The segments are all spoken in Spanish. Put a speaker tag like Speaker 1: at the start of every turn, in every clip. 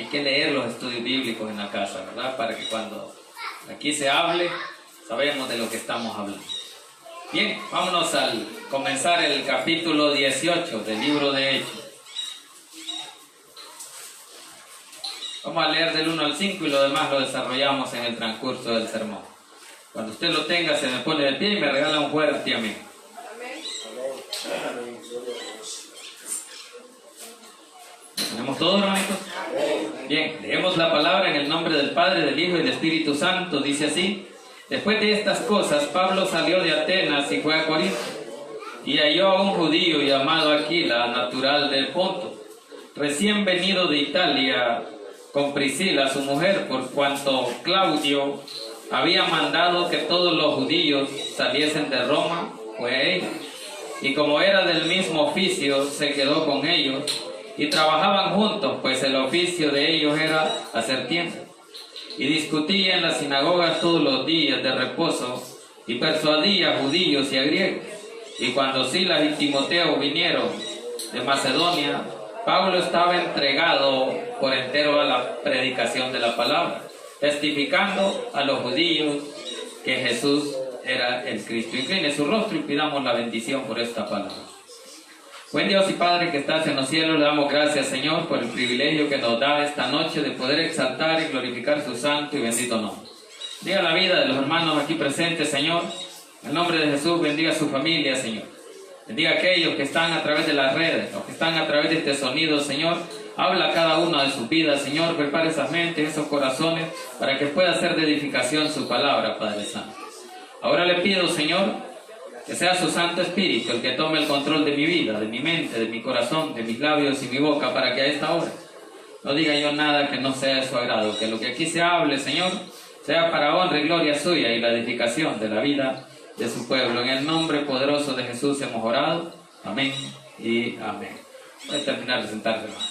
Speaker 1: hay que leer los estudios bíblicos en la casa, ¿verdad? Para que cuando aquí se hable, sabemos de lo que estamos hablando. Bien, vámonos al comenzar el capítulo 18 del libro de Hechos. Vamos a leer del 1 al 5 y lo demás lo desarrollamos en el transcurso del sermón. Cuando usted lo tenga, se me pone de pie y me regala un fuerte amén. ¿Tenemos todos, hermanitos? Bien, leemos la palabra en el nombre del Padre, del Hijo y del Espíritu Santo. Dice así: después de estas cosas, Pablo salió de Atenas y fue a Corinto, y halló a un judío llamado Aquila, natural del Ponto, recién venido de Italia, con Priscila, su mujer, por cuanto Claudio había mandado que todos los judíos saliesen de Roma, fue a ella. Y como era del mismo oficio, se quedó con ellos, y trabajaban juntos, pues el oficio de ellos era hacer tiendas. Y discutía en las sinagogas todos los días de reposo, y persuadía a judíos y a griegos. Y cuando Silas y Timoteo vinieron de Macedonia, Pablo estaba entregado por entero a la predicación de la palabra, testificando a los judíos que Jesús era el Cristo. Incline su rostro y pidamos la bendición por esta palabra. Buen Dios y Padre que estás en los cielos, le damos gracias, Señor, por el privilegio que nos da esta noche de poder exaltar y glorificar su santo y bendito nombre. Bendiga la vida de los hermanos aquí presentes, Señor. En el nombre de Jesús, bendiga a su familia, Señor. Bendiga a aquellos que están a través de las redes, los que están a través de este sonido, Señor. Habla a cada uno de sus vidas, Señor. Prepare esas mentes, esos corazones, para que pueda ser de edificación su palabra, Padre Santo. Ahora le pido, Señor, que sea su Santo Espíritu el que tome el control de mi vida, de mi mente, de mi corazón, de mis labios y mi boca, para que a esta hora no diga yo nada que no sea de su agrado. Que lo que aquí se hable, Señor, sea para honra y gloria suya y la edificación de la vida de su pueblo. En el nombre poderoso de Jesús hemos orado. Amén y amén. Voy a terminar de sentarse, hermano.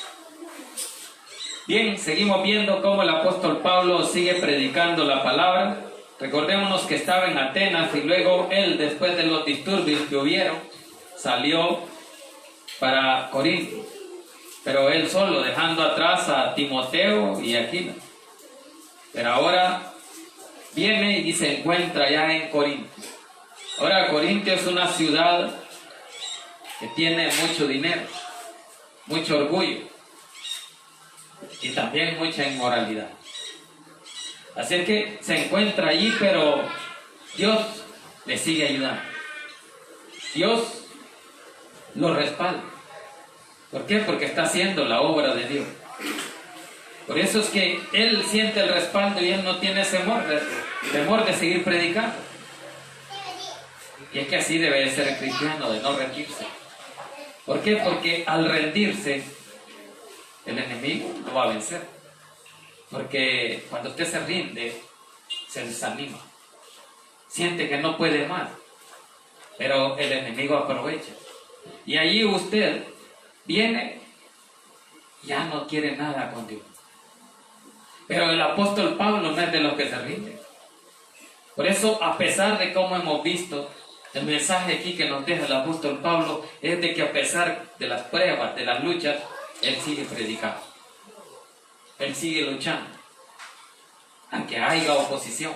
Speaker 1: Bien, seguimos viendo cómo el apóstol Pablo sigue predicando la palabra. Recordémonos que estaba en Atenas y luego él, después de los disturbios que hubieron, salió para Corinto. Pero él solo, dejando atrás a Timoteo y Aquila. Pero ahora viene y se encuentra ya en Corinto. Ahora Corinto es una ciudad que tiene mucho dinero, mucho orgullo y también mucha inmoralidad. Así es que se encuentra allí, pero Dios le sigue ayudando. Dios lo respalda. ¿Por qué? Porque está haciendo la obra de Dios. Por eso es que él siente el respaldo y él no tiene ese temor de seguir predicando. Y es que así debe de ser el cristiano, de no rendirse. ¿Por qué? Porque al rendirse, el enemigo lo va a vencer. Porque cuando usted se rinde, se desanima. Siente que no puede más. Pero el enemigo aprovecha. Y allí usted viene, ya no quiere nada con Dios. Pero el apóstol Pablo no es de los que se rinden. Por eso, a pesar de cómo hemos visto, el mensaje aquí que nos deja el apóstol Pablo es de que a pesar de las pruebas, de las luchas, él sigue predicando. Él sigue luchando. Aunque haya oposición,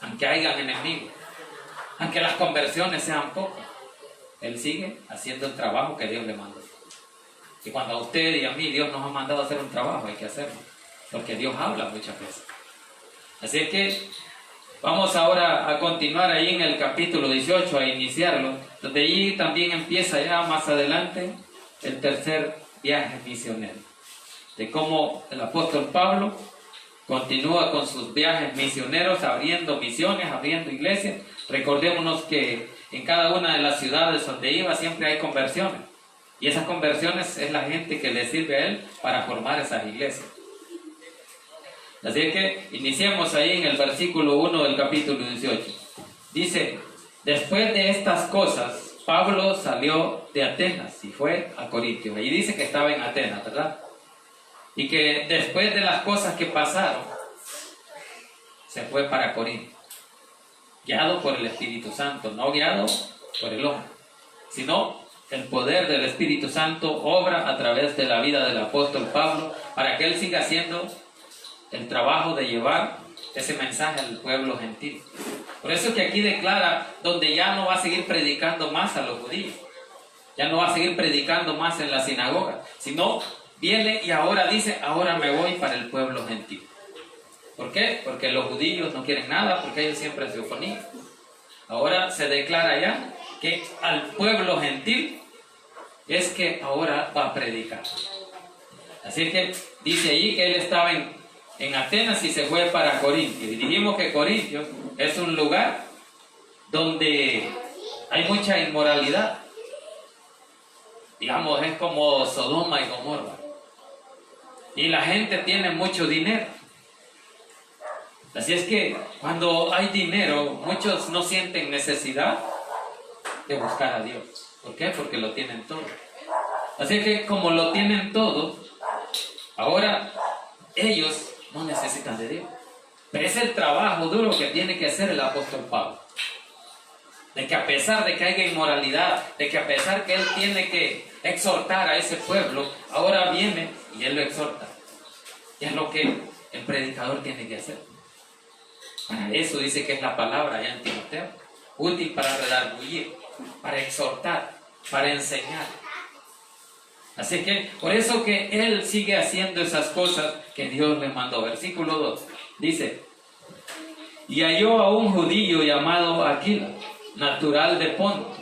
Speaker 1: aunque haya enemigos, aunque las conversiones sean pocas, él sigue haciendo el trabajo que Dios le mandó. Y cuando a usted y a mí Dios nos ha mandado a hacer un trabajo, hay que hacerlo. Porque Dios habla muchas veces. Así es que vamos ahora a continuar ahí en el capítulo 18, a iniciarlo, donde allí también empieza ya más adelante el tercer viaje misionero. De cómo el apóstol Pablo continúa con sus viajes misioneros, abriendo misiones, abriendo iglesias. Recordémonos que en cada una de las ciudades donde iba siempre hay conversiones. Y esas conversiones es la gente que le sirve a él para formar esas iglesias. Así es que iniciemos ahí en el versículo 1 del capítulo 18. Dice: después de estas cosas, Pablo salió de Atenas y fue a Corinto. Ahí dice que estaba en Atenas, ¿verdad? Y que después de las cosas que pasaron, se fue para Corinto, guiado por el Espíritu Santo, no guiado por el hombre, sino el poder del Espíritu Santo obra a través de la vida del apóstol Pablo para que él siga haciendo el trabajo de llevar ese mensaje al pueblo gentil. Por eso que aquí declara donde ya no va a seguir predicando más a los judíos, ya no va a seguir predicando más en la sinagoga, sino viene y ahora dice, ahora me voy para el pueblo gentil. ¿Por qué? Porque los judíos no quieren nada, porque ellos siempre se oponían. Ahora se declara ya que al pueblo gentil es que ahora va a predicar. Así que dice allí que él estaba en Atenas y se fue para Corintio. Y dijimos que Corintio es un lugar donde hay mucha inmoralidad. Digamos, es como Sodoma y Gomorra. Y la gente tiene mucho dinero. Así es que cuando hay dinero, muchos no sienten necesidad de buscar a Dios. ¿Por qué? Porque lo tienen todo. Así que como lo tienen todo, ahora ellos no necesitan de Dios. Pero es el trabajo duro que tiene que hacer el apóstol Pablo. De que a pesar de que haya inmoralidad, de que a pesar que él tiene que exhortar a ese pueblo, ahora viene y él lo exhorta. Y es lo que el predicador tiene que hacer. Para eso dice que es la palabra allá en Timoteo, útil para redarguir, para exhortar, para enseñar. Así que por eso que él sigue haciendo esas cosas que Dios le mandó. Versículo 2 dice: y halló a un judío llamado Aquila, natural de Ponto,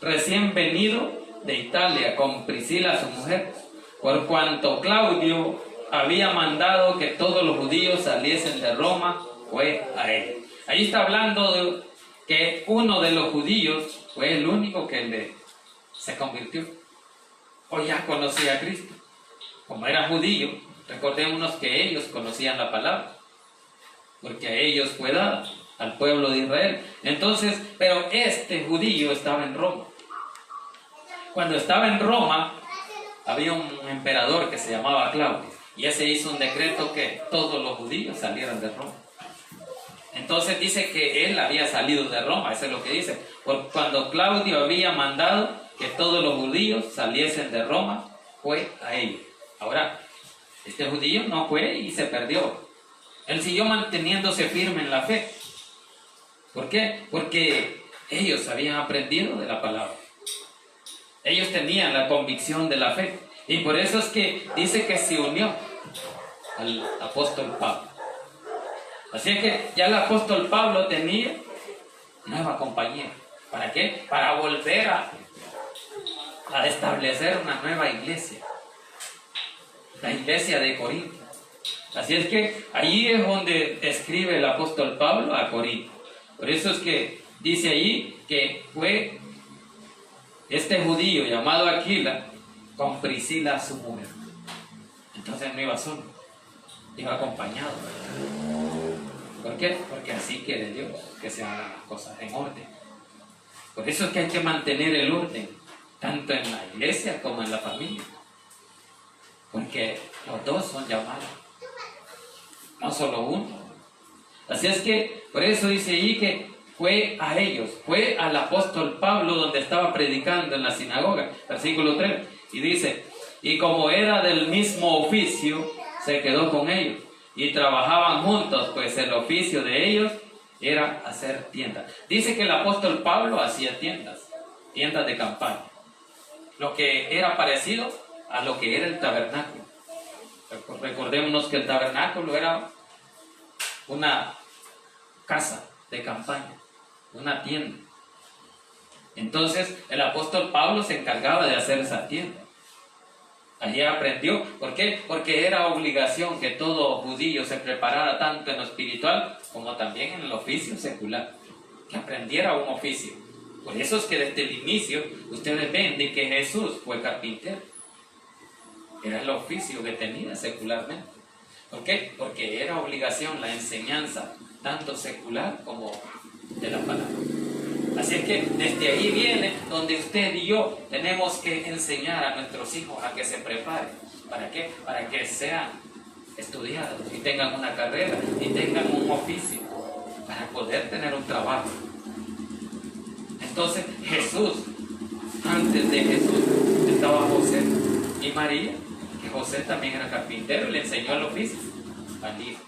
Speaker 1: recién venido de Italia, con Priscila su mujer, por cuanto Claudio había mandado que todos los judíos saliesen de Roma, fue a él. Ahí está hablando de que uno de los judíos fue el único que se convirtió, o ya conocía a Cristo. Como era judío, recordémonos que ellos conocían la palabra, porque a ellos fue dada, al pueblo de Israel. Entonces, pero este judío estaba en Roma. Cuando estaba en Roma, había un emperador que se llamaba Claudio, y ese hizo un decreto que todos los judíos salieran de Roma. Entonces dice que él había salido de Roma, eso es lo que dice. Por cuando Claudio había mandado que todos los judíos saliesen de Roma, fue a ellos. Ahora, este judío no fue y se perdió. Él siguió manteniéndose firme en la fe. ¿Por qué? Porque ellos habían aprendido de la palabra. Ellos tenían la convicción de la fe. Y por eso es que dice que se unió al apóstol Pablo. Así es que ya el apóstol Pablo tenía nueva compañía. ¿Para qué? Para volver a establecer una nueva iglesia. La iglesia de Corinto. Así es que allí es donde escribe el apóstol Pablo a Corinto. Por eso es que dice allí que fue este judío llamado Aquila con Priscila su mujer. Entonces no iba solo, iba acompañado. ¿Por qué? Porque así quiere Dios, que se hagan las cosas en orden. Por eso es que hay que mantener el orden, tanto en la iglesia como en la familia. Porque los dos son llamados, no solo uno. Así es que, por eso dice allí que fue a ellos, fue al apóstol Pablo donde estaba predicando en la sinagoga, versículo 3, y dice, y como era del mismo oficio, se quedó con ellos. Y trabajaban juntos, pues el oficio de ellos era hacer tiendas. Dice que el apóstol Pablo hacía tiendas de campaña. Lo que era parecido a lo que era el tabernáculo. Recordémonos que el tabernáculo era una casa de campaña, una tienda. Entonces el apóstol Pablo se encargaba de hacer esa tienda. Allí aprendió. ¿Por qué? Porque era obligación que todo judío se preparara tanto en lo espiritual como también en el oficio secular, que aprendiera un oficio. Por eso es que desde el inicio ustedes ven de que Jesús fue carpintero. Era el oficio que tenía secularmente. ¿Por qué? Porque era obligación la enseñanza tanto secular como de la palabra. Así es que desde ahí viene donde usted y yo tenemos que enseñar a nuestros hijos a que se preparen. ¿Para qué? Para que sean estudiados y tengan una carrera y tengan un oficio para poder tener un trabajo. Entonces Jesús antes de Jesús estaba José y María, que José también era carpintero y le enseñó el oficio al hijo.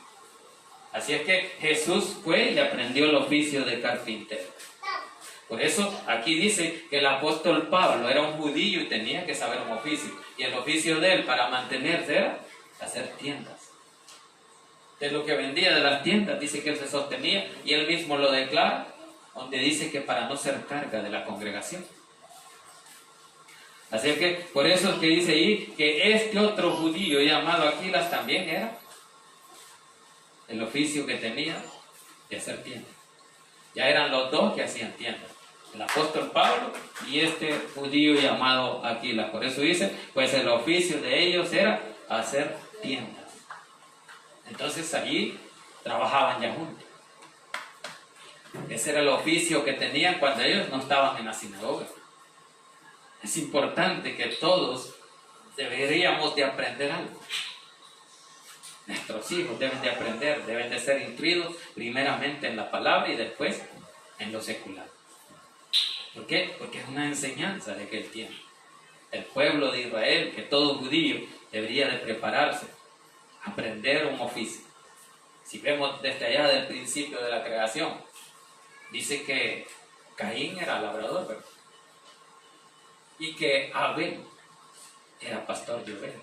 Speaker 1: Así es que Jesús fue y le aprendió el oficio de carpintero. Por eso aquí dice que el apóstol Pablo era un judío y tenía que saber un oficio. Y el oficio de él para mantenerse era hacer tiendas. De lo que vendía de las tiendas dice que él se sostenía y él mismo lo declara, donde dice que para no ser carga de la congregación. Así que por eso es que dice ahí que este otro judío llamado Aquilas también era el oficio que tenía de hacer tiendas. Ya eran los dos que hacían tiendas, el apóstol Pablo y este judío llamado Aquilas. Por eso dice, pues el oficio de ellos era hacer tiendas. Entonces allí trabajaban ya juntos. Ese era el oficio que tenían cuando ellos no estaban en la sinagoga. Es importante que todos deberíamos de aprender algo. Nuestros hijos deben de aprender, deben de ser instruidos primeramente en la palabra y después en lo secular. ¿Por qué? Porque es una enseñanza de aquel tiempo. El pueblo de Israel, que todo judío debería de prepararse, aprender un oficio. Si vemos desde allá del principio de la creación, dice que Caín era labrador, ¿verdad? Y que Abel era pastor de ovejas.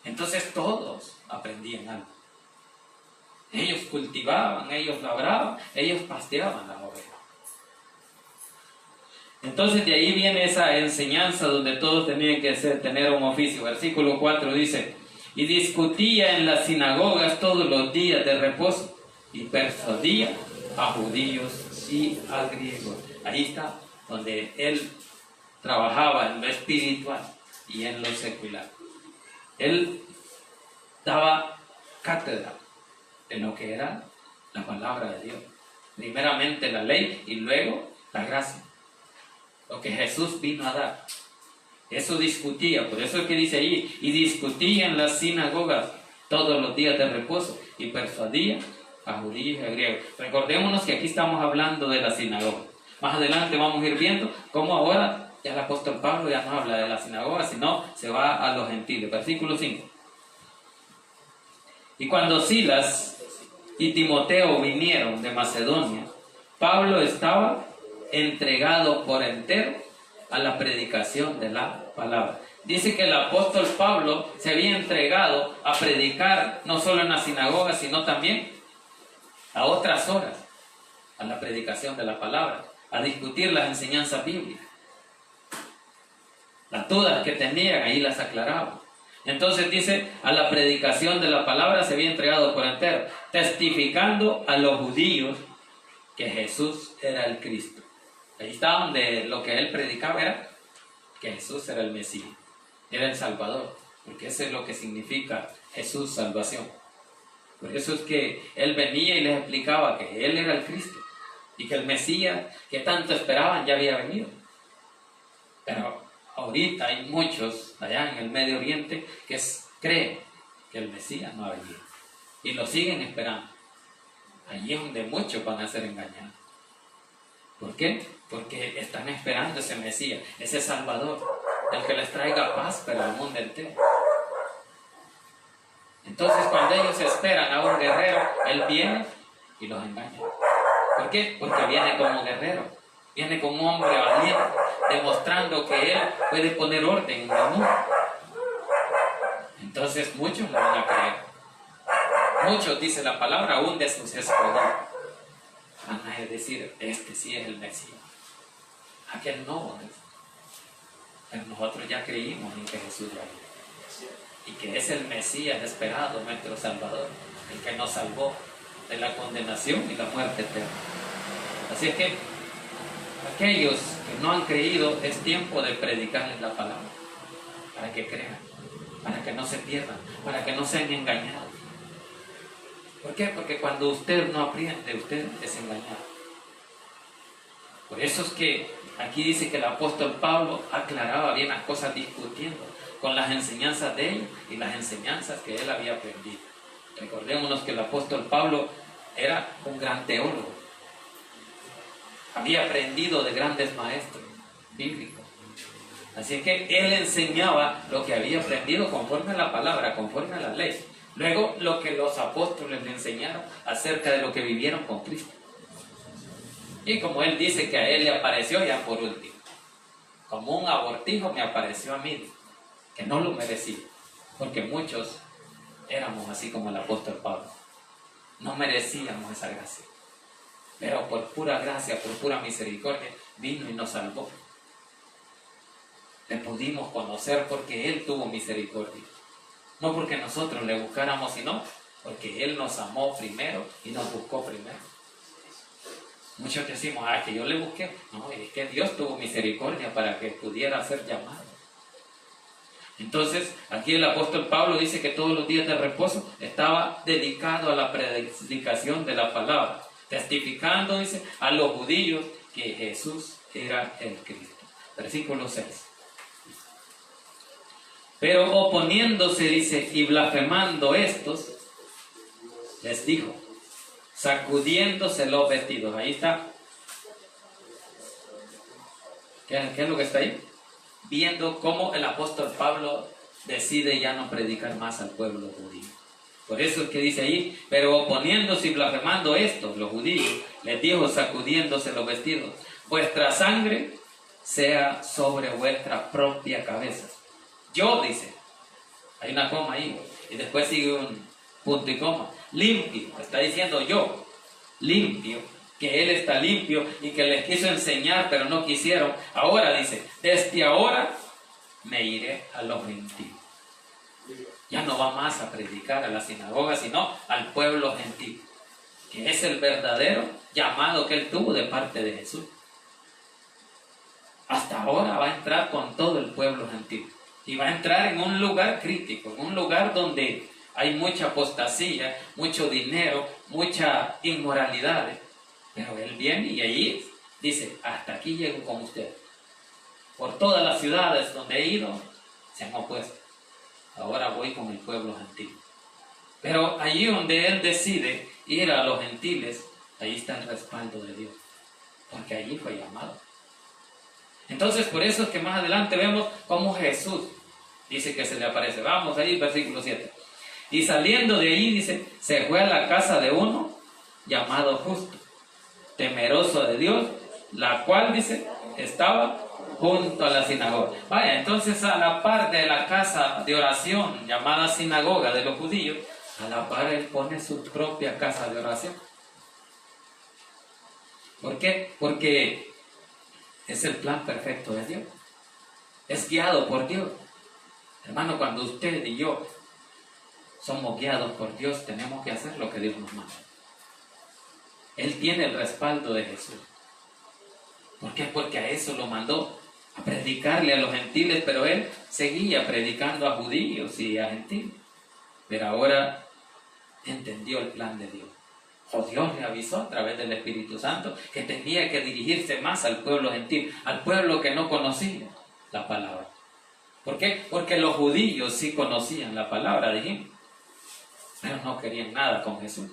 Speaker 1: Entonces todos aprendían algo. Ellos cultivaban, ellos labraban, ellos pasteaban las ovejas. Entonces de ahí viene esa enseñanza donde todos tenían que tener un oficio. Versículo 4 dice, y discutía en las sinagogas todos los días de reposo y persuadía a judíos y a griegos. Ahí está, donde él trabajaba en lo espiritual y en lo secular. Él daba cátedra en lo que era la palabra de Dios. Primeramente la ley y luego la gracia. Lo que Jesús vino a dar. Eso discutía, por eso es que dice ahí, y discutía en las sinagogas todos los días de reposo y persuadía a judíos y a griegos. Recordémonos que aquí estamos hablando de la sinagoga. Más adelante vamos a ir viendo cómo ahora ya el apóstol Pablo ya no habla de la sinagoga, sino se va a los gentiles. Versículo 5. Y cuando Silas y Timoteo vinieron de Macedonia, Pablo estaba entregado por entero a la predicación de la palabra. Dice que el apóstol Pablo se había entregado a predicar no solo en la sinagoga, sino también a otras horas, a la predicación de la palabra, a discutir las enseñanzas bíblicas. Las dudas que tenían, ahí las aclaraba. Entonces dice, a la predicación de la palabra se había entregado por entero, testificando a los judíos que Jesús era el Cristo. Ahí está donde lo que él predicaba era que Jesús era el Mesías, era el Salvador, porque eso es lo que significa Jesús, salvación. Por eso es que él venía y les explicaba que él era el Cristo y que el Mesías que tanto esperaban ya había venido. Pero ahorita hay muchos allá en el Medio Oriente que creen que el Mesías no ha venido y lo siguen esperando. Allí es donde muchos van a ser engañados. ¿Por qué? Porque están esperando ese Mesías, ese Salvador, el que les traiga paz para el mundo entero. Entonces cuando ellos esperan a un guerrero, él viene y los engaña. ¿Por qué? Porque viene como un guerrero, viene como un hombre valiente, demostrando que él puede poner orden en el mundo. Entonces muchos lo van a creer. Muchos, dice la palabra, aún de sus escogidos, van a decir, este sí es el Mesías, aquel no. Pero nosotros ya creímos en que Jesús ya vino y que es el Mesías esperado, nuestro Salvador, el que nos salvó de la condenación y la muerte eterna. Así es que aquellos que no han creído, es tiempo de predicarles la palabra para que crean, para que no se pierdan, para que no sean engañados. ¿Por qué? Porque cuando usted no aprende, usted es engañado. Por eso es que aquí dice que el apóstol Pablo aclaraba bien las cosas discutiendo con las enseñanzas de ellos y las enseñanzas que él había aprendido. Recordémonos que el apóstol Pablo era un gran teólogo. Había aprendido de grandes maestros bíblicos. Así que él enseñaba lo que había aprendido conforme a la palabra, conforme a la ley. Luego lo que los apóstoles le enseñaron acerca de lo que vivieron con Cristo. Y como él dice que a él le apareció ya por último, como un abortijo me apareció a mí, que no lo merecía, porque muchos éramos así como el apóstol Pablo. No merecíamos esa gracia, pero por pura gracia, por pura misericordia, vino y nos salvó. Le pudimos conocer porque Él tuvo misericordia. No porque nosotros le buscáramos, sino porque Él nos amó primero y nos buscó primero. Muchos decimos, que yo le busqué. No, es que Dios tuvo misericordia para que pudiera ser llamado. Entonces, aquí el apóstol Pablo dice que todos los días de reposo estaba dedicado a la predicación de la palabra, testificando, dice, a los judíos que Jesús era el Cristo. Versículo 6. Pero oponiéndose, dice, y blasfemando estos, les dijo, sacudiéndose los vestidos. Ahí está. ¿Qué es lo que está ahí? Viendo cómo el apóstol Pablo decide ya no predicar más al pueblo judío. Por eso es que dice ahí, pero oponiéndose y blasfemando estos, los judíos, les dijo, sacudiéndose los vestidos, vuestra sangre sea sobre vuestra propia cabeza. Yo, dice, hay una coma ahí, y después sigue un punto y coma, limpio, está diciendo yo, limpio, que Él está limpio y que les quiso enseñar, pero no quisieron. Ahora dice, desde ahora me iré a los gentiles. Ya no va más a predicar a la sinagoga, sino al pueblo gentil, que es el verdadero llamado que Él tuvo de parte de Jesús. Hasta ahora va a entrar con todo el pueblo gentil. Y va a entrar en un lugar crítico, en un lugar donde hay mucha apostasía, mucho dinero, mucha inmoralidad. Pero Él viene y ahí dice, hasta aquí llego con ustedes. Por todas las ciudades donde he ido, se han opuesto. Ahora voy con el pueblo gentil. Pero allí donde Él decide ir a los gentiles, ahí está el respaldo de Dios. Porque allí fue llamado. Entonces, por eso es que más adelante vemos cómo Jesús dice que se le aparece. Vamos ahí, versículo 7. Y saliendo de ahí, dice, se fue a la casa de uno llamado Justo, temeroso de Dios, la cual, dice, estaba junto a la sinagoga. Vaya, entonces a la par de la casa de oración llamada sinagoga de los judíos, a la par Él pone su propia casa de oración. ¿Por qué? Porque es el plan perfecto de Dios. Es guiado por Dios. Hermano, cuando usted y yo somos guiados por Dios, tenemos que hacer lo que Dios nos manda. Él tiene el respaldo de Jesús. ¿Por qué? Porque a eso lo mandó, a predicarle a los gentiles, pero Él seguía predicando a judíos y a gentiles. Pero ahora entendió el plan de Dios. O Dios le avisó a través del Espíritu Santo que tenía que dirigirse más al pueblo gentil, al pueblo que no conocía la palabra. ¿Por qué? Porque los judíos sí conocían la palabra, dijimos, pero no querían nada con Jesús.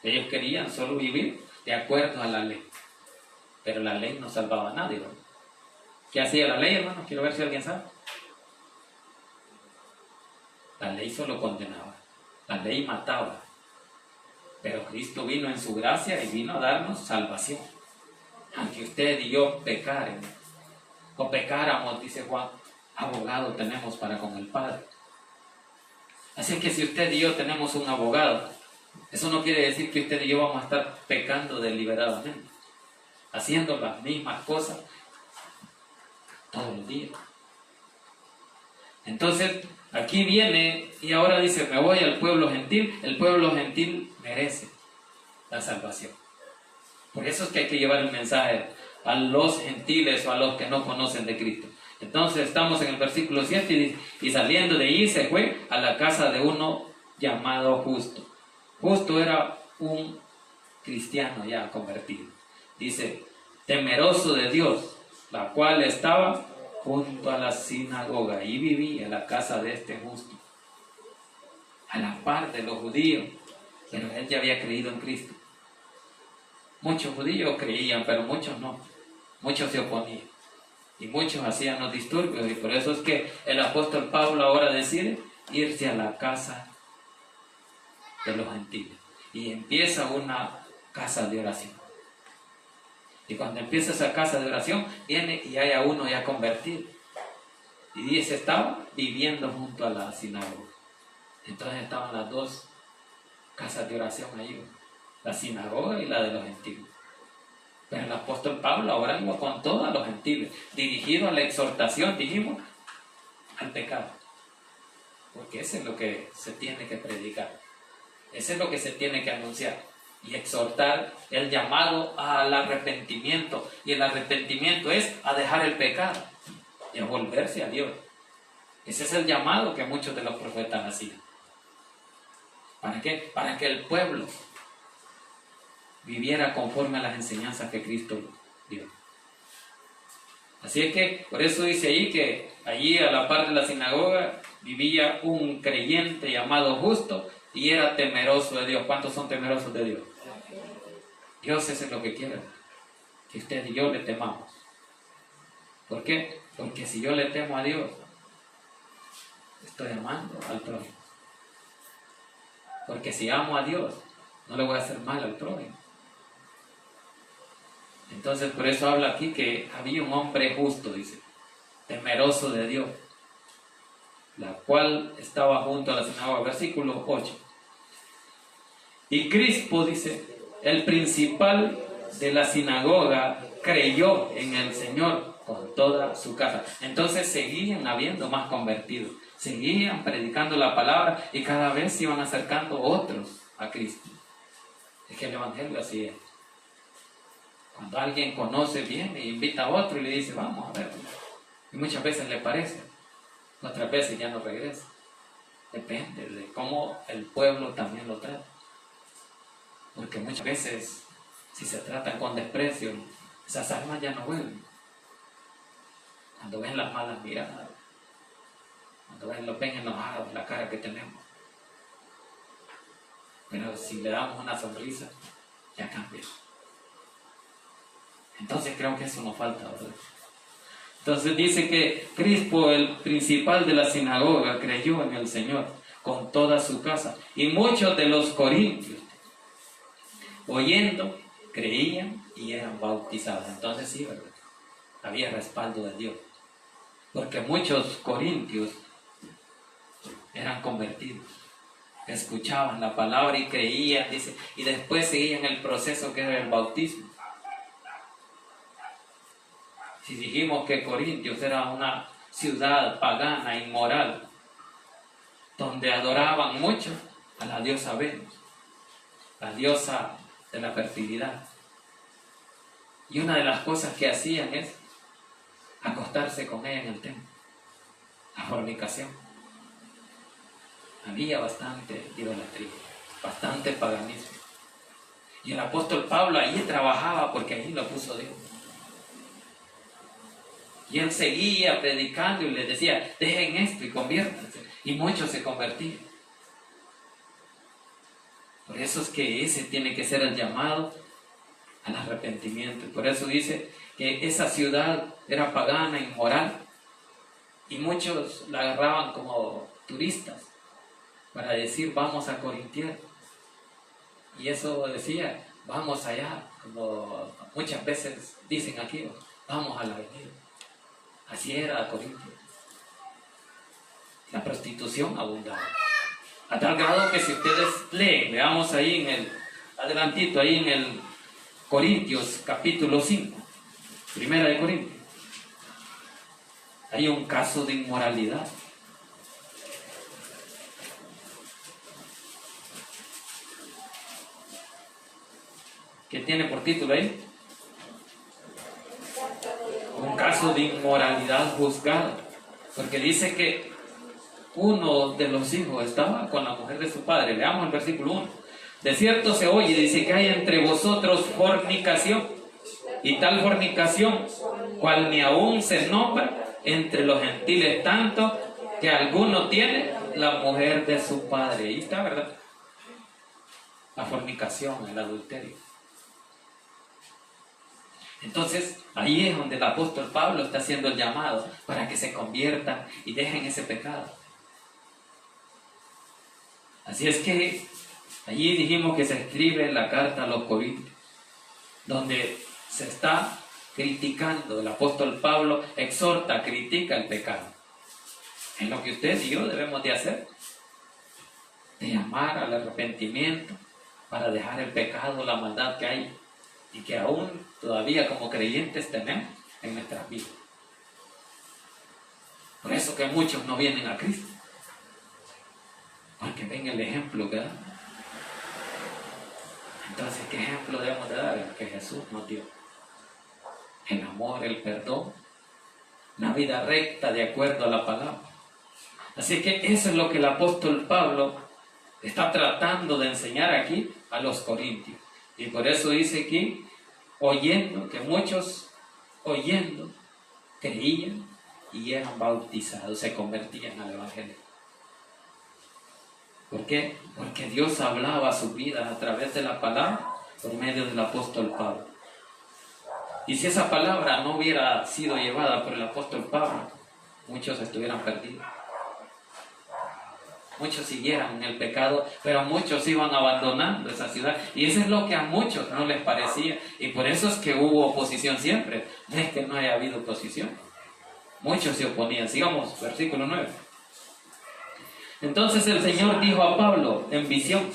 Speaker 1: Ellos querían solo vivir de acuerdo a la ley. Pero la ley no salvaba a nadie, ¿no? ¿Qué hacía la ley, hermano? Quiero ver si alguien sabe. La ley solo condenaba. La ley mataba. Pero Cristo vino en su gracia y vino a darnos salvación. Aunque usted y yo pecaren, o pecáramos, dice Juan, abogado tenemos para con el Padre. Así que si usted y yo tenemos un abogado, eso no quiere decir que usted y yo vamos a estar pecando deliberadamente, haciendo las mismas cosas todos los días. Entonces, aquí viene y ahora dice, me voy al pueblo gentil. El pueblo gentil merece la salvación. Por eso es que hay que llevar el mensaje a los gentiles o a los que no conocen de Cristo. Entonces estamos en el versículo 7 y saliendo de allí se fue a la casa de uno llamado Justo. Justo era un cristiano ya convertido. Dice, temeroso de Dios, la cual estaba junto a la sinagoga y vivía en la casa de este justo, a la par de los judíos, pero él ya había creído en Cristo. Muchos judíos creían, pero muchos no. Muchos se oponían. Y muchos hacían los disturbios, y por eso es que el apóstol Pablo ahora decide irse a la casa de los gentiles. Y empieza una casa de oración. Y cuando empieza esa casa de oración, viene y hay a uno ya convertido. Y dice, estaba viviendo junto a la sinagoga. Entonces estaban las dos casas de oración ahí, la sinagoga y la de los gentiles. Pero el apóstol Pablo ahora iba con todos los gentiles, dirigido a la exhortación, dijimos, al pecado. Porque eso es lo que se tiene que predicar. Eso es lo que se tiene que anunciar. Y exhortar el llamado al arrepentimiento. Y el arrepentimiento es a dejar el pecado y a volverse a Dios. Ese es el llamado que muchos de los profetas hacían. ¿Para qué? Para que el pueblo viviera conforme a las enseñanzas que Cristo dio. Así es que, por eso dice ahí que allí a la par de la sinagoga vivía un creyente llamado Justo y era temeroso de Dios. ¿Cuántos son temerosos de Dios? Dios eso es lo que quiere, que usted y yo le temamos. ¿Por qué? Porque si yo le temo a Dios, estoy amando al prójimo. Porque si amo a Dios, no le voy a hacer mal al prójimo. Entonces por eso habla aquí que había un hombre justo, dice, temeroso de Dios, la cual estaba junto a la sinagoga, versículo 8. Y Crispo, dice, el principal de la sinagoga, creyó en el Señor con toda su casa. Entonces seguían habiendo más convertidos, seguían predicando la palabra y cada vez se iban acercando otros a Cristo. Es que el evangelio así es. Cuando alguien conoce bien e invita a otro y le dice, vamos a ver. Y muchas veces le parece, otras veces ya no regresa. Depende de cómo el pueblo también lo trata. Porque muchas veces, si se tratan con desprecio, esas almas ya no vuelven. Cuando ven las malas miradas, cuando ven enojados la cara que tenemos. Pero si le damos una sonrisa, ya cambia. Entonces creo que eso nos falta, ¿verdad? Entonces dice que Crispo, el principal de la sinagoga, creyó en el Señor con toda su casa. Y muchos de los corintios, oyendo, creían y eran bautizados. Entonces sí, ¿verdad? Había respaldo de Dios. Porque muchos corintios eran convertidos. Escuchaban la palabra y creían, dice, y después seguían el proceso que era el bautismo. Si dijimos que Corintios era una ciudad pagana, inmoral, donde adoraban mucho a la diosa Venus, la diosa de la fertilidad. Y una de las cosas que hacían es acostarse con ella en el templo, la fornicación. Había bastante idolatría, bastante paganismo. Y el apóstol Pablo allí trabajaba porque allí lo puso Dios. Y él seguía predicando y les decía, dejen esto y conviértanse. Y muchos se convertían. Por eso es que ese tiene que ser el llamado al arrepentimiento. Y por eso dice que esa ciudad era pagana, inmoral. Y muchos la agarraban como turistas para decir, vamos a Corintier. Y eso decía, vamos allá, como muchas veces dicen aquí, vamos a la avenida. Así era Corintio. La prostitución abundaba. A tal grado que si ustedes leen, veamos ahí en el, adelantito, ahí en el Corintios capítulo 5, primera de Corintios, hay un caso de inmoralidad. ¿Qué tiene por título ahí? Un caso de inmoralidad juzgado, porque dice que uno de los hijos estaba con la mujer de su padre. Leamos el versículo 1. De cierto se oye, dice, que hay entre vosotros fornicación, y tal fornicación, cual ni aún se nombra entre los gentiles, tanto que alguno tiene la mujer de su padre. Ahí está, ¿verdad? La fornicación, el adulterio. Entonces, ahí es donde el apóstol Pablo está haciendo el llamado para que se conviertan y dejen ese pecado. Así es que allí dijimos que se escribe la carta a los Corintios, donde se está criticando, el apóstol Pablo exhorta, critica el pecado. Es lo que usted y yo debemos de hacer, de llamar al arrepentimiento para dejar el pecado, la maldad que hay y que aún todavía como creyentes tenemos en nuestras vidas. Por eso que muchos no vienen a Cristo, porque ven el ejemplo que da. Entonces, ¿qué ejemplo debemos de dar? El que Jesús nos dio. El amor, el perdón, la vida recta de acuerdo a la palabra. Así que eso es lo que el apóstol Pablo está tratando de enseñar aquí a los corintios. Y por eso dice aquí, oyendo, que muchos oyendo, creían y eran bautizados, se convertían al evangelio. ¿Por qué? Porque Dios hablaba a sus vidas a través de la palabra por medio del apóstol Pablo. Y si esa palabra no hubiera sido llevada por el apóstol Pablo, muchos estuvieran perdidos. Muchos siguieran en el pecado, pero muchos iban abandonando esa ciudad. Y eso es lo que a muchos no les parecía. Y por eso es que hubo oposición siempre. No es que no haya habido oposición. Muchos se oponían. Sigamos, versículo 9. Entonces el Señor dijo a Pablo en visión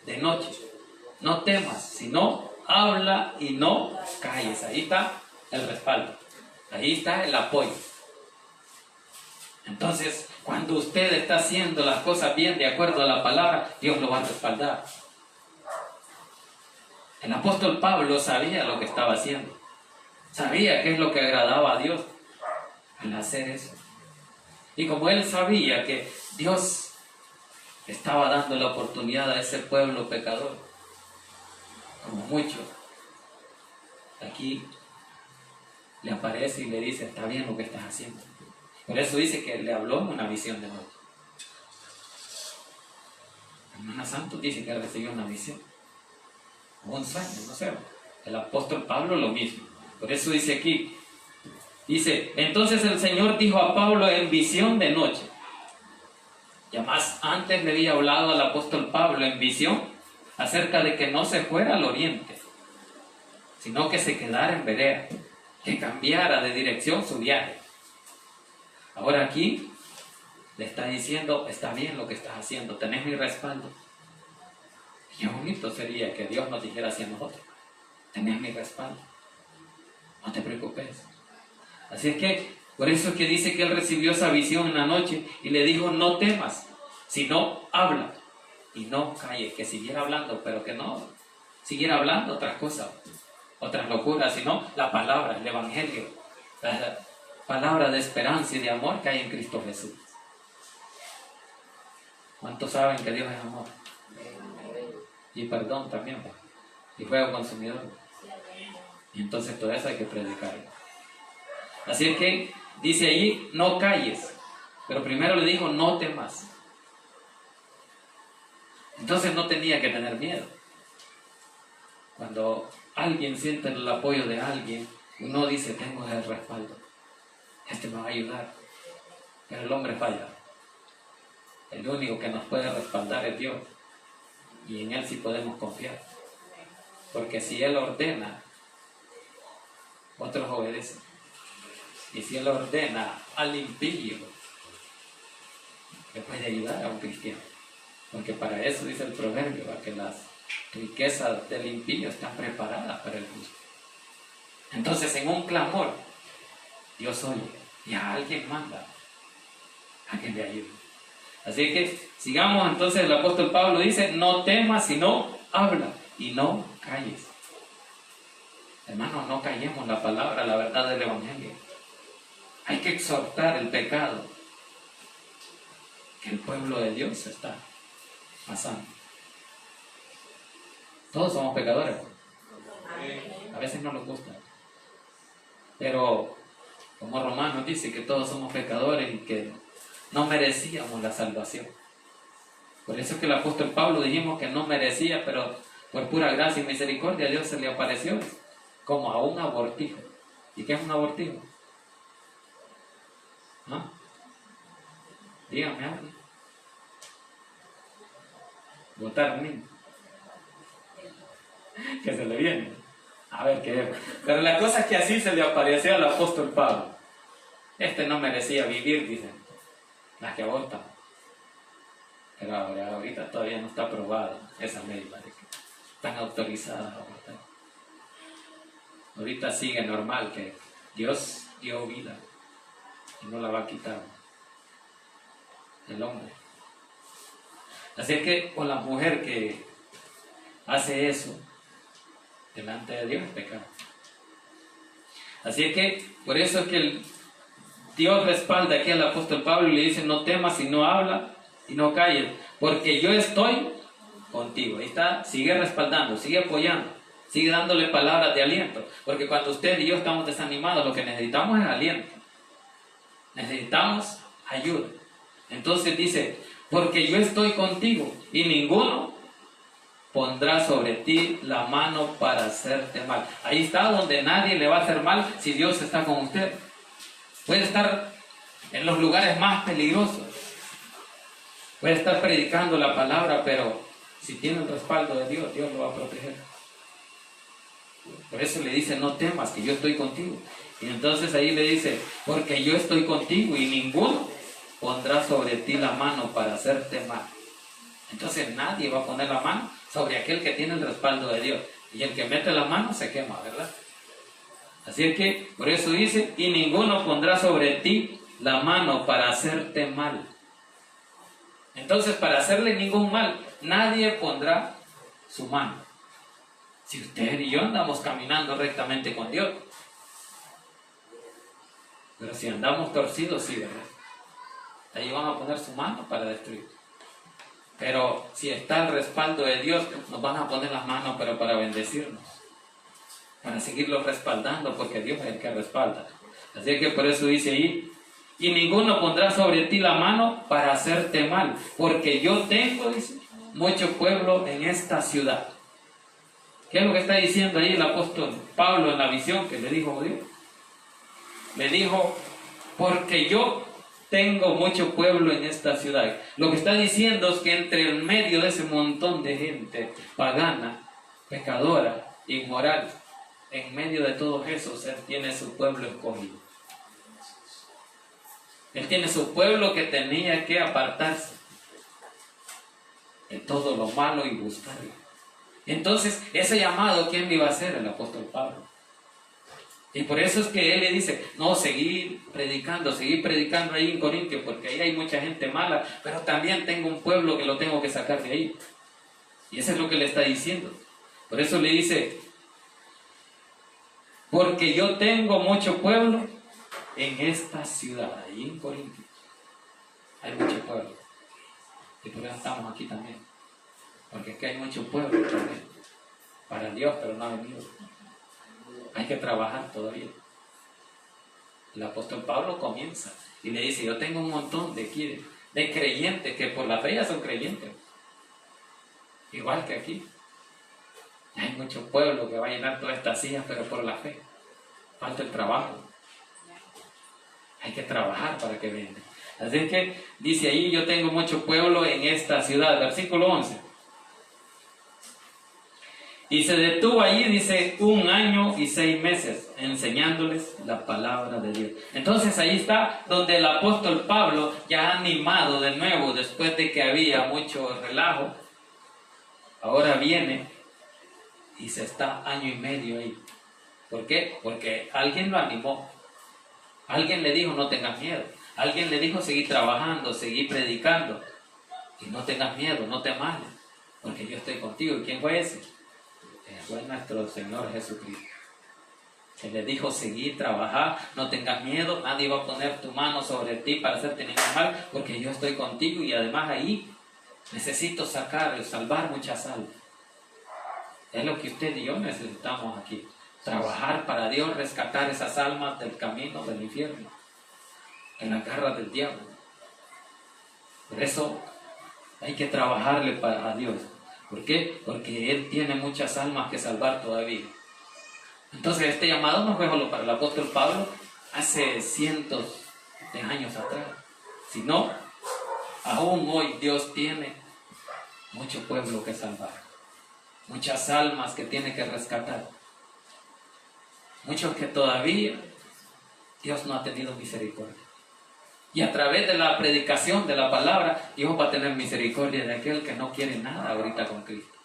Speaker 1: de noche: no temas, sino habla y no calles. Ahí está el respaldo. Ahí está el apoyo. Entonces, cuando usted está haciendo las cosas bien de acuerdo a la palabra, Dios lo va a respaldar. El apóstol Pablo sabía lo que estaba haciendo. Sabía qué es lo que agradaba a Dios al hacer eso. Y como él sabía que Dios estaba dando la oportunidad a ese pueblo pecador, como muchos, aquí le aparece y le dice: está bien lo que estás haciendo. Por eso dice que le habló en una visión de noche. Hermana Santos dice que recibió una visión, o un sueño, no sé. El apóstol Pablo lo mismo. Por eso dice aquí, dice: entonces el Señor dijo a Pablo en visión de noche. Ya más antes le había hablado al apóstol Pablo en visión acerca de que no se fuera al oriente, sino que se quedara en Berea, que cambiara de dirección su viaje. Ahora aquí le está diciendo: está bien lo que estás haciendo, tenés mi respaldo. Y qué bonito sería que Dios nos dijera así a nosotros: tenés mi respaldo, no te preocupes. Así es que, por eso es que dice que él recibió esa visión en la noche y le dijo: no temas, sino habla y no calles. Que siguiera hablando, pero que no siguiera hablando otras cosas, otras locuras, sino la palabra, el evangelio, la palabra de esperanza y de amor que hay en Cristo Jesús. ¿Cuántos saben que Dios es amor? Y perdón también, y fuego consumidor. Y entonces todo eso hay que predicarlo. Así es que dice allí: no calles. Pero primero le dijo: no temas. Entonces no tenía que tener miedo. Cuando alguien siente el apoyo de alguien, uno dice: tengo el respaldo, este me va a ayudar. Pero el hombre falla. El único que nos puede respaldar es Dios, y en Él sí podemos confiar, porque si Él ordena, otros obedecen. Y si Él ordena al impío, le puede ayudar a un cristiano, porque para eso dice el proverbio, que las riquezas del impío están preparadas para el justo. Entonces, en un clamor, Dios oye y a alguien manda a que le ayude. Así que sigamos. Entonces el apóstol Pablo dice: no temas, sino habla y no calles. Hermanos, no callemos la palabra, la verdad del evangelio. Hay que exhortar el pecado que el pueblo de Dios está pasando. Todos somos pecadores. A veces no nos gusta, pero como Romanos dice que todos somos pecadores y que no merecíamos la salvación. Por eso es que el apóstol Pablo dijimos que no merecía, pero por pura gracia y misericordia Dios se le apareció como a un abortijo. ¿Y qué es un abortijo? ¿Ah? Dígame algo. Botar un niño. Que se le viene. A ver qué es. Pero la cosa es que así se le apareció al apóstol Pablo. Este no merecía vivir, dicen las que abortan. Pero ahorita todavía no está aprobada esa ley, ¿vale? Están autorizadas a abortar. Ahorita sigue normal que Dios dio vida y no la va a quitar el hombre. Así es que con la mujer que hace eso delante de Dios es pecado. Así es que por eso es que Dios respalda aquí al apóstol Pablo y le dice: no temas y no habla y no calles, porque yo estoy contigo. Ahí está, sigue respaldando, sigue apoyando, sigue dándole palabras de aliento, porque cuando usted y yo estamos desanimados, lo que necesitamos es aliento, necesitamos ayuda. Entonces dice: porque yo estoy contigo y ninguno pondrá sobre ti la mano para hacerte mal. Ahí está donde nadie le va a hacer mal si Dios está con usted. Puede estar en los lugares más peligrosos, puede estar predicando la palabra, pero si tiene el respaldo de Dios, Dios lo va a proteger. Por eso le dice: no temas, que yo estoy contigo. Y entonces ahí le dice: porque yo estoy contigo y ninguno pondrá sobre ti la mano para hacerte mal. Entonces nadie va a poner la mano sobre aquel que tiene el respaldo de Dios. Y el que mete la mano se quema, ¿verdad? Así es que por eso dice: y ninguno pondrá sobre ti la mano para hacerte mal. Entonces, para hacerle ningún mal, nadie pondrá su mano. Si usted y yo andamos caminando rectamente con Dios. Pero si andamos torcidos, sí, ¿verdad? Ahí van a poner su mano para destruir. Pero si está el respaldo de Dios, nos van a poner las manos, pero para bendecirnos, para seguirlo respaldando, porque Dios es el que respalda. Así que por eso dice ahí: y ninguno pondrá sobre ti la mano para hacerte mal, porque yo tengo, dice, mucho pueblo en esta ciudad. ¿Qué es lo que está diciendo ahí el apóstol Pablo en la visión que le dijo Dios? Le dijo: porque yo tengo mucho pueblo en esta ciudad. Lo que está diciendo es que entre el medio de ese montón de gente pagana, pecadora, inmoral, en medio de todos esos, Él tiene su pueblo escogido. Él tiene su pueblo que tenía que apartarse de todo lo malo y buscarlo. Entonces, ese llamado, ¿quién le iba a hacer? El apóstol Pablo. Y por eso es que él le dice: no, seguir predicando ahí en Corintios, porque ahí hay mucha gente mala, pero también tengo un pueblo que lo tengo que sacar de ahí. Y eso es lo que le está diciendo. Por eso le dice: porque yo tengo mucho pueblo en esta ciudad, ahí en Corintios. Hay mucho pueblo. Y por eso estamos aquí también. Porque es que hay mucho pueblo también. Para Dios, pero no ha venido. Hay que trabajar todavía. El apóstol Pablo comienza y le dice: yo tengo un montón de creyentes que por la fe ya son creyentes. Igual que aquí. Hay mucho pueblo que va a llenar todas estas sillas, pero por la fe. Falta el trabajo. Hay que trabajar para que venga. Así es que dice ahí: yo tengo mucho pueblo en esta ciudad. Versículo 11. Y se detuvo allí, dice, 1 año y 6 meses, enseñándoles la palabra de Dios. Entonces ahí está donde el apóstol Pablo, ya animado de nuevo, después de que había mucho relajo, ahora viene y se está 1 año y medio ahí. ¿Por qué? Porque alguien lo animó. Alguien le dijo: no tengas miedo. Alguien le dijo: seguí trabajando, seguí predicando. Y no tengas miedo, no te males, porque yo estoy contigo. ¿Y quién fue ese? Fue nuestro Señor Jesucristo. Que le dijo: seguí, trabajar, no tengas miedo, nadie va a poner tu mano sobre ti para hacerte ningún mal, porque yo estoy contigo. Y además ahí necesito salvar muchas almas. Es lo que usted y yo necesitamos aquí. Trabajar para Dios, rescatar esas almas del camino del infierno, en la garra del diablo. Por eso hay que trabajarle a Dios. ¿Por qué? Porque Él tiene muchas almas que salvar todavía. Entonces este llamado no fue solo para el apóstol Pablo hace cientos de años atrás, sino aún hoy Dios tiene mucho pueblo que salvar, muchas almas que tiene que rescatar, muchos que todavía Dios no ha tenido misericordia. Y a través de la predicación de la palabra, Dios va a tener misericordia de aquel que no quiere nada ahorita con Cristo.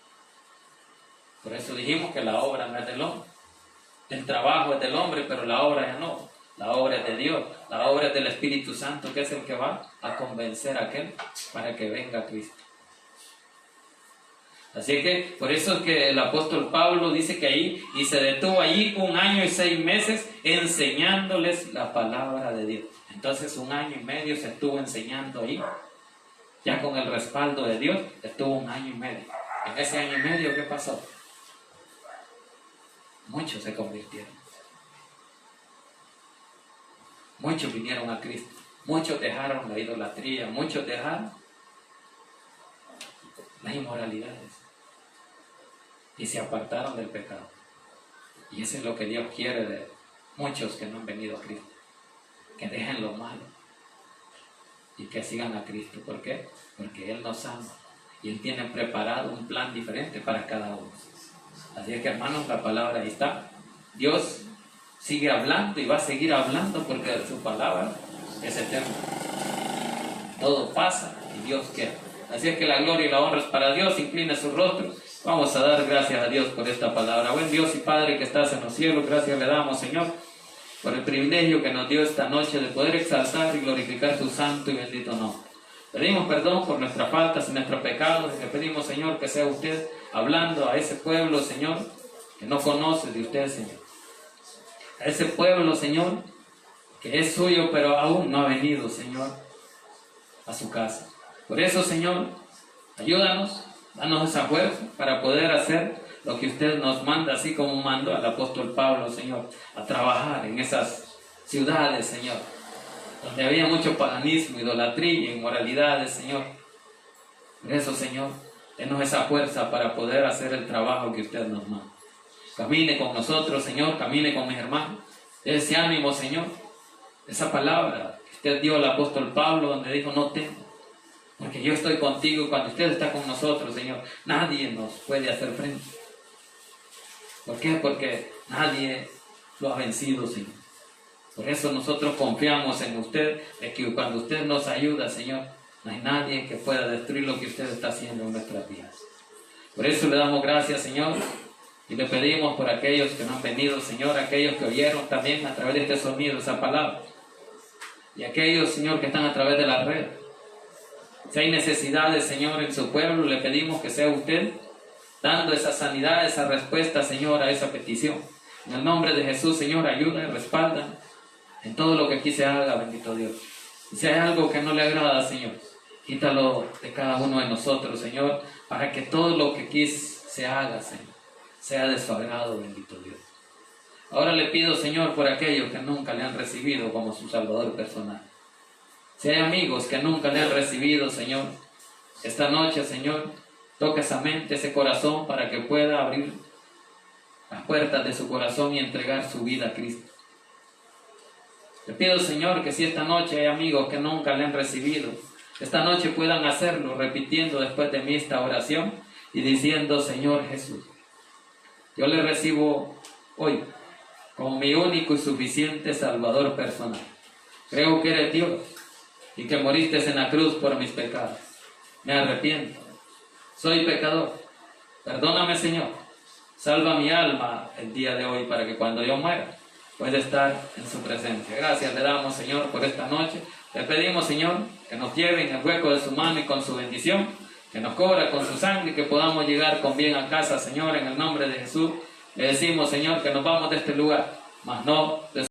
Speaker 1: Por eso dijimos que la obra no es del hombre. El trabajo es del hombre, pero la obra ya no. La obra es de Dios. La obra es del Espíritu Santo, que es el que va a convencer a aquel para que venga a Cristo. Así que por eso es que el apóstol Pablo dice que ahí, y se detuvo allí 1 año y 6 meses enseñándoles la palabra de Dios. Entonces 1 año y medio se estuvo enseñando ahí, ya con el respaldo de Dios, estuvo 1 año y medio. En ese año y medio, ¿qué pasó? Muchos se convirtieron. Muchos vinieron a Cristo. Muchos dejaron la idolatría. Muchos dejaron las inmoralidades. Y se apartaron del pecado. Y eso es lo que Dios quiere de muchos que no han venido a Cristo. Que dejen lo malo. Y que sigan a Cristo. ¿Por qué? Porque Él nos ama. Y Él tiene preparado un plan diferente para cada uno. Así es que, hermanos, la palabra ahí está. Dios sigue hablando y va a seguir hablando porque su palabra es eterna. Todo pasa y Dios queda. Así es que la gloria y la honra es para Dios. Inclina su rostro. Vamos a dar gracias a Dios por esta palabra. Buen Dios y Padre que estás en los cielos, gracias le damos, Señor, por el privilegio que nos dio esta noche de poder exaltar y glorificar su santo y bendito nombre. Pedimos perdón por nuestras faltas y nuestros pecados y le pedimos, Señor, que sea usted hablando a ese pueblo, Señor, que no conoce de usted, Señor. A ese pueblo, Señor, que es suyo, pero aún no ha venido, Señor, a su casa. Por eso, Señor, ayúdanos, danos esa fuerza para poder hacer lo que usted nos manda, así como mandó al apóstol Pablo, Señor, a trabajar en esas ciudades, Señor, donde había mucho paganismo, idolatría, inmoralidades, Señor. Por eso, Señor, denos esa fuerza para poder hacer el trabajo que usted nos manda. Camine con nosotros, Señor, camine con mis hermanos. Ese ánimo, Señor, esa palabra que usted dio al apóstol Pablo, donde dijo, no temas, porque yo estoy contigo. Cuando usted está con nosotros, Señor, nadie nos puede hacer frente. ¿Por qué? Porque nadie lo ha vencido, Señor. Por eso nosotros confiamos en usted, de que cuando usted nos ayuda, Señor, no hay nadie que pueda destruir lo que usted está haciendo en nuestras vidas. Por eso le damos gracias, Señor, y le pedimos por aquellos que no han venido, Señor, aquellos que oyeron también a través de este sonido, esa palabra, y aquellos, Señor, que están a través de la red. Si hay necesidades, Señor, en su pueblo, le pedimos que sea usted dando esa sanidad, esa respuesta, Señor, a esa petición. En el nombre de Jesús, Señor, ayuda y respalda en todo lo que aquí se haga, bendito Dios. Y si hay algo que no le agrada, Señor, quítalo de cada uno de nosotros, Señor, para que todo lo que aquí se haga, Señor, sea de su agrado, bendito Dios. Ahora le pido, Señor, por aquellos que nunca le han recibido como su Salvador personal. Si hay amigos que nunca le han recibido, Señor, esta noche, Señor, toca esa mente, ese corazón, para que pueda abrir las puertas de su corazón y entregar su vida a Cristo. Le pido, Señor, que si esta noche hay amigos que nunca le han recibido, esta noche puedan hacerlo, repitiendo después de mí esta oración y diciendo, Señor Jesús, yo le recibo hoy como mi único y suficiente Salvador personal. Creo que eres Dios y que moriste en la cruz por mis pecados. Me arrepiento. Soy pecador. Perdóname, Señor. Salva mi alma el día de hoy para que cuando yo muera pueda estar en su presencia. Gracias le damos, Señor, por esta noche. Le pedimos, Señor, que nos lleve en el hueco de su mano y con su bendición, que nos cubra con su sangre y que podamos llegar con bien a casa, Señor, en el nombre de Jesús. Le decimos, Señor, que nos vamos de este lugar, mas no de